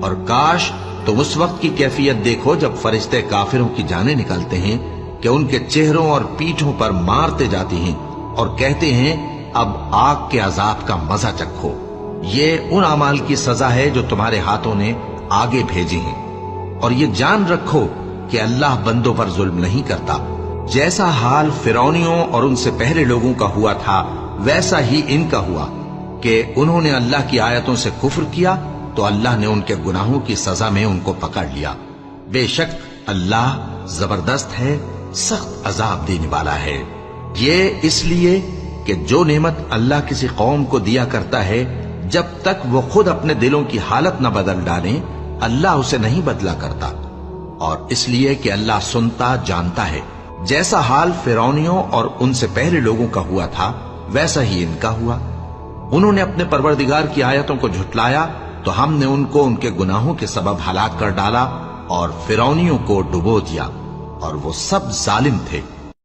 اور کاش تم اس وقت کی کیفیت دیکھو جب فرشتے کافروں کی جانیں نکالتے ہیں کہ ان کے چہروں اور پیٹھوں پر مارتے جاتے ہیں اور کہتے ہیں اب آگ کے عذاب کا مزہ چکھو، یہ ان اعمال کی سزا ہے جو تمہارے ہاتھوں نے آگے بھیجی ہیں، اور یہ جان رکھو کہ اللہ بندوں پر ظلم نہیں کرتا۔ جیسا حال فرعونیوں اور ان سے پہلے لوگوں کا ہوا تھا ویسا ہی ان کا ہوا کہ انہوں نے اللہ کی آیتوں سے کفر کیا تو اللہ نے ان کے گناہوں کی سزا میں ان کو پکڑ لیا۔ بے شک اللہ زبردست ہے، سخت عذاب دینے والا ہے۔ یہ اس لیے کہ جو نعمت اللہ کسی قوم کو دیا کرتا ہے جب تک وہ خود اپنے دلوں کی حالت نہ بدل ڈالیں اللہ اسے نہیں بدلا کرتا، اور اس لیے کہ اللہ سنتا جانتا ہے۔ جیسا حال فرعونیوں اور ان سے پہلے لوگوں کا ہوا تھا ویسا ہی ان کا ہوا۔ انہوں نے اپنے پروردگار کی آیتوں کو جھٹلایا تو ہم نے ان کو ان کے گناہوں کے سبب ہلاک کر ڈالا اور فرعونیوں کو ڈبو دیا، اور وہ سب ظالم تھے۔